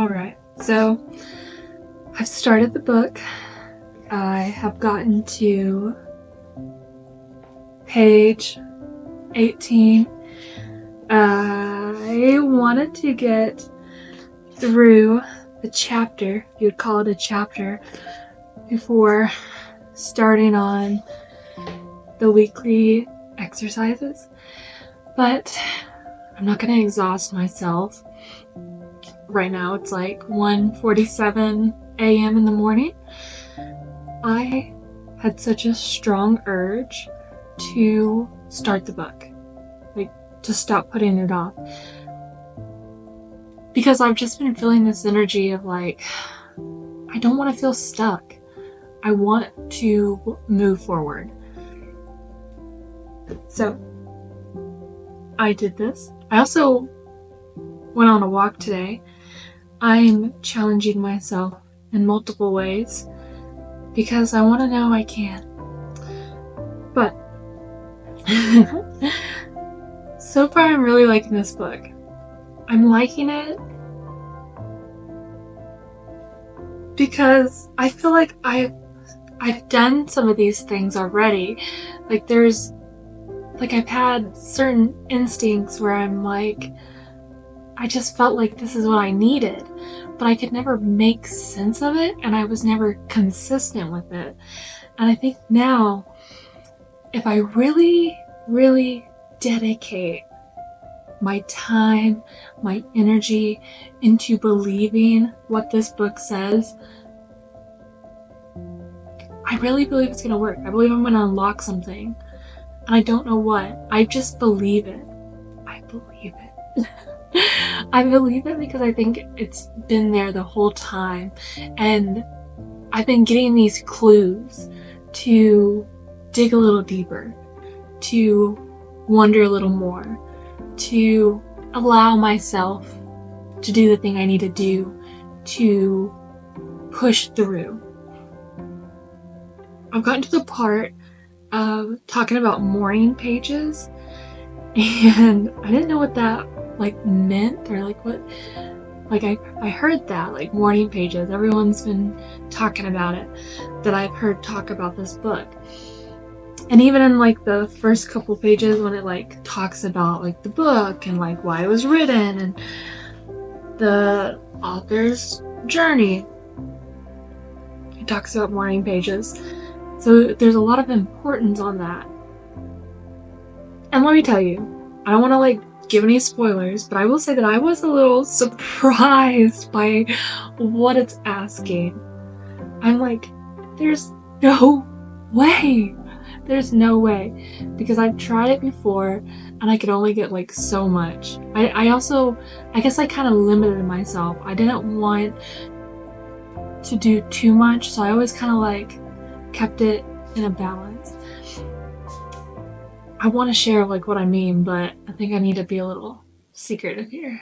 Alright, so I've started the book. I have gotten to page 18. I wanted to get through the chapter, you would call it a chapter, before starting on the weekly exercises. But I'm not going to exhaust myself. Right now it's like 1:47 a.m. in the morning. I had such a strong urge to start the book, like to stop putting it off, because I've just been feeling this energy of like, I don't want to feel stuck. I want to move forward. So I did this. I also went on a walk today. I'm challenging myself in multiple ways because I want to know I can. But so far I'm really liking this book. I'm liking it because I feel like I've done some of these things already. Like I've had certain instincts where I'm like, I just felt like this is what I needed, but I could never make sense of it, and I was never consistent with it. And I think now, if I really, really dedicate my time, my energy into believing what this book says, I really believe it's going to work. I believe I'm going to unlock something, and I don't know what. I just believe it. I believe it. I believe it because I think it's been there the whole time, and I've been getting these clues to dig a little deeper, to wonder a little more, to allow myself to do the thing I need to do to push through. I've gotten to the part of talking about morning pages, and I didn't know what that meant, or what, I heard that, like, morning pages, everyone's been talking about it, that I've heard talk about this book. And even in the first couple pages when it talks about the book and why it was written and the author's journey, it talks about morning pages. So there's a lot of importance on that. And let me tell you, I don't want to give any spoilers, but I will say that I was a little surprised by what it's asking. I'm like, there's no way. There's no way. Because I've tried it before and I could only get so much. I guess I kind of limited myself. I didn't want to do too much, so I always kind of kept it in a balance. I want to share what I mean, but I think I need to be a little secretive here,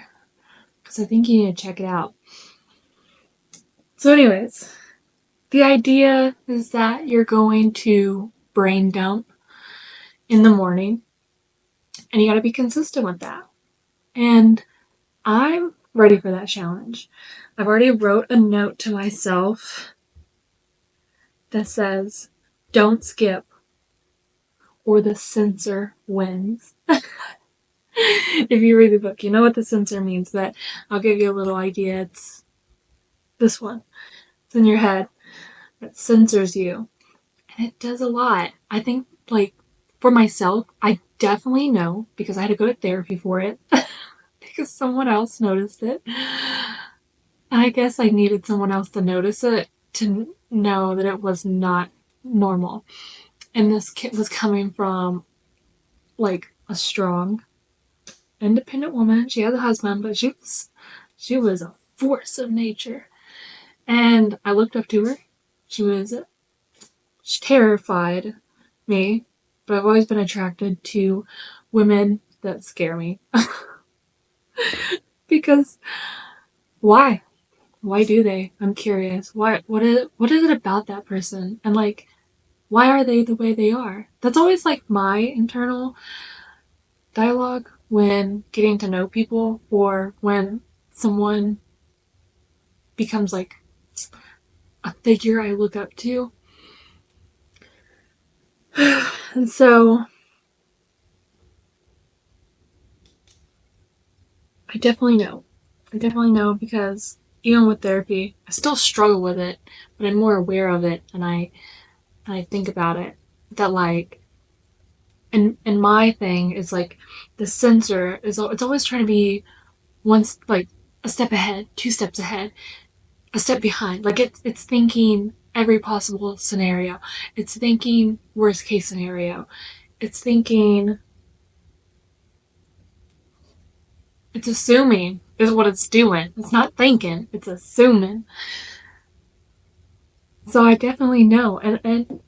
because I think you need to check it out. So anyways, the idea is that you're going to brain dump in the morning, and you got to be consistent with that. And I'm ready for that challenge. I've already wrote a note to myself that says, don't skip, or the censor wins. If you read the book, you know what the censor means, but I'll give you a little idea. It's this one. It's in your head. That censors you. And it does a lot. I think, for myself, I definitely know, because I had to go to therapy for it, because someone else noticed it. And I guess I needed someone else to notice it to know that it was not normal. And this kid was coming from a strong, independent woman. She has a husband, but she was a force of nature. And I looked up to her. She terrified me, but I've always been attracted to women that scare me. Because why? Why do they? I'm curious. What is it about that person? And why are they the way they are? That's always my internal dialogue when getting to know people, or when someone becomes like a figure I look up to. And so I definitely know. I definitely know because even with therapy, I still struggle with it, but I'm more aware of it, and I think about it. That like, and my thing is like, the censor is it's always trying to be like a step ahead, two steps ahead, a step behind. Like it's thinking every possible scenario. It's thinking worst case scenario. It's thinking. It's assuming is what it's doing. It's not thinking. It's assuming. So I definitely know, and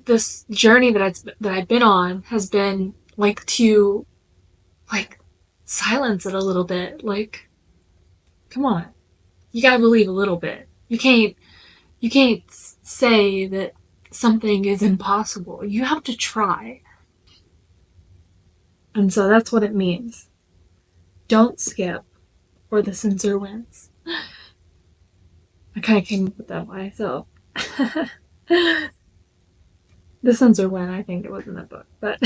this journey that I've been on has been like to like silence it a little bit. Like, come on, you gotta believe a little bit. You can't say that something is impossible. You have to try, and so that's what it means. Don't skip, or the censor wins. I kind of came up with that myself. The censor win, I think it was in the book, but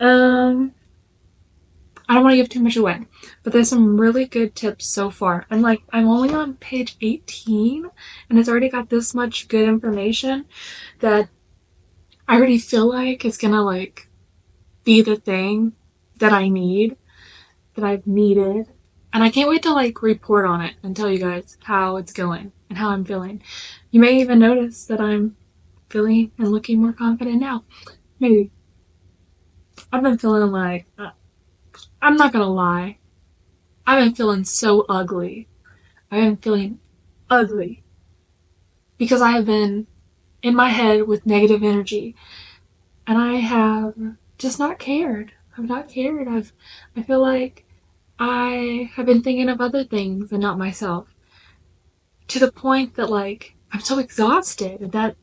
um I don't want to give too much away, but there's some really good tips so far. And like, I'm only on page 18 and it's already got this much good information that I already feel like it's gonna like be the thing that I need, that I've needed. And I can't wait to like report on it and tell you guys how it's going and how I'm feeling. You may even notice that I'm feeling and looking more confident now. Maybe. I've been feeling like, I'm not gonna lie, I've been feeling so ugly. I've been feeling ugly because I have been in my head with negative energy and I have just not cared. I've not cared. I feel like I have been thinking of other things and not myself, to the point that like I'm so exhausted that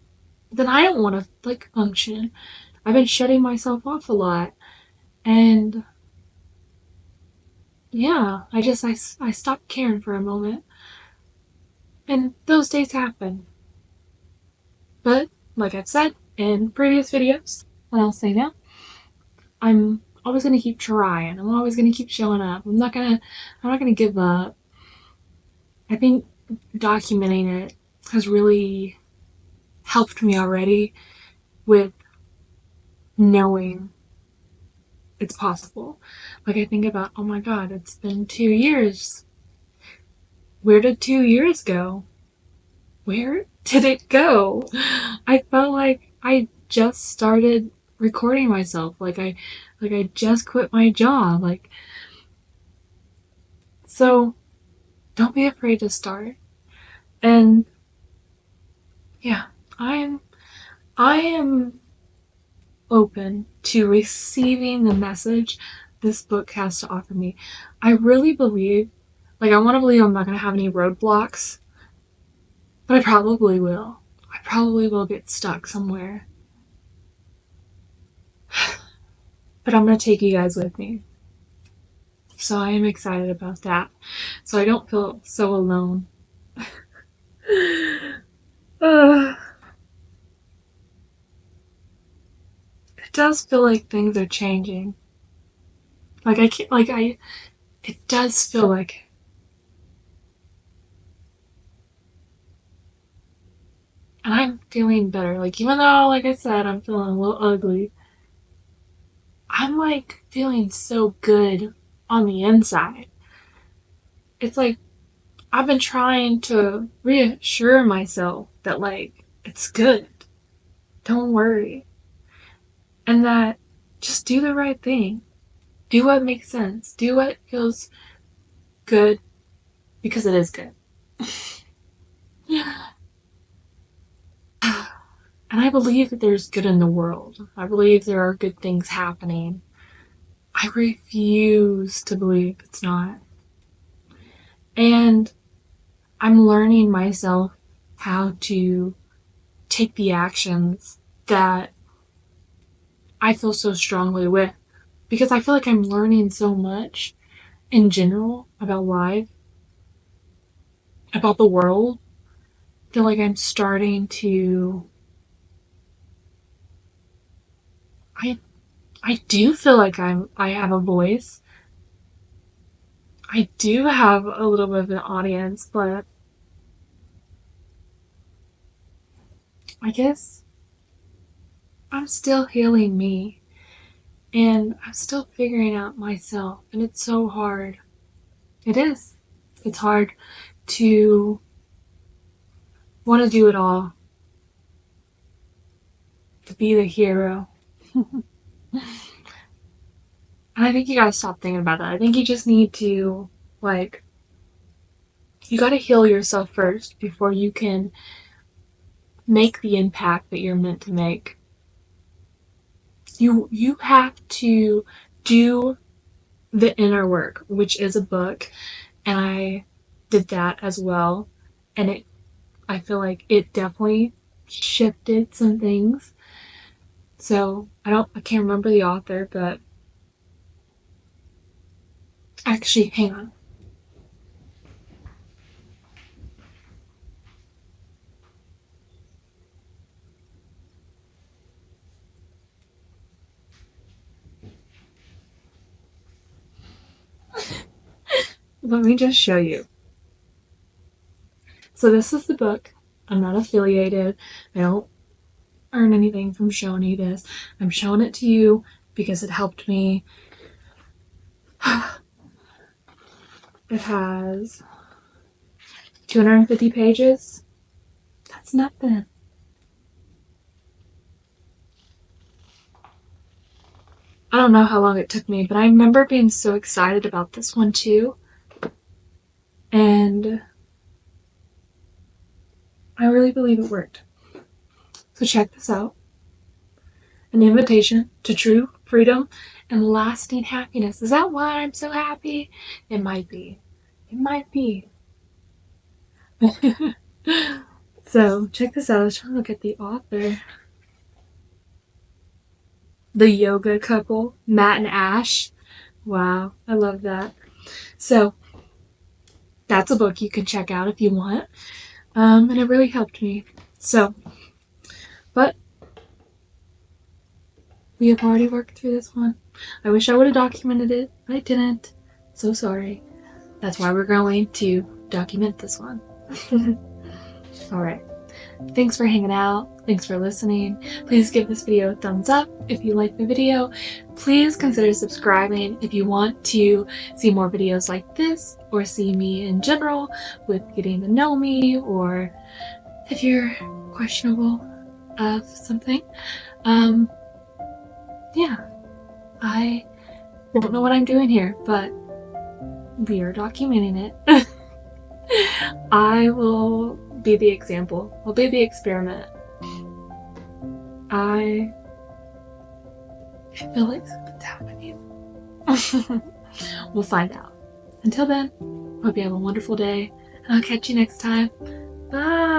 I don't want to like function. I've been shutting myself off a lot, and yeah, I stopped caring for a moment, and those days happen. But like I've said in previous videos, and I'll say now, I'm always gonna keep trying. I'm always gonna keep showing up. I'm not gonna give up. I think documenting it has really helped me already with knowing it's possible. Like I think about, oh my god, it's been 2 years. Where did 2 years go? Where did it go? I felt like I just started recording myself. Like I just quit my job. Like, so don't be afraid to start. And yeah, I am open to receiving the message this book has to offer me. I really believe, like I want to believe I'm not going to have any roadblocks, but I probably will. I probably will get stuck somewhere. But I'm going to take you guys with me. So I am excited about that. So I don't feel so alone. uh, it does feel like things are changing. Like I can't, like I, it does feel like, and I'm feeling better. Like even though, like I said, I'm feeling a little ugly, I'm like feeling so good on the inside. It's like I've been trying to reassure myself that like it's good. Don't worry. And that just do the right thing. Do what makes sense. Do what feels good because it is good. And I believe that there's good in the world. I believe there are good things happening. I refuse to believe it's not. And I'm learning myself how to take the actions that I feel so strongly with. Because I feel like I'm learning so much in general about life about the world. I feel like I'm starting to. I I do feel like I have a voice. I do have a little bit of an audience, but I guess I'm still healing me and I'm still figuring out myself, and it's so hard. It is. It's hard to want to do it all, to be the hero. And I think you gotta stop thinking about that. I think you just need to, like, you gotta heal yourself first before you can make the impact that you're meant to make. You have to do the inner work, which is a book, and I did that as well. And I feel like it definitely shifted some things. So I can't remember the author, but actually, hang on. Let me just show you. So this is the book. I'm not affiliated. I don't earn anything from showing you this. I'm showing it to you because it helped me. It has 250 pages. That's nothing. I don't know how long it took me, but I remember being so excited about this one too. And I really believe it worked. So check this out. An invitation to true freedom and lasting happiness. Is that why I'm so happy? It might be. It might be. So check this out. I was trying to look at the author. The yoga couple, Matt and Ash. Wow, I love that. So that's a book you can check out if you want. And it really helped me. So, but we have already worked through this one. I wish I would have documented it, but I didn't. So sorry. That's why we're going to document this one. All right. Thanks for hanging out. Thanks for listening. Please give this video a thumbs up if you like the video. Please consider subscribing if you want to see more videos like this, or see me in general with getting to know me, or if you're questionable of something. Yeah, I don't know what I'm doing here, but we are documenting it. I will be the example. I'll be the experiment. I feel like something's happening. We'll find out. Until then, hope you have a wonderful day, and I'll catch you next time. Bye!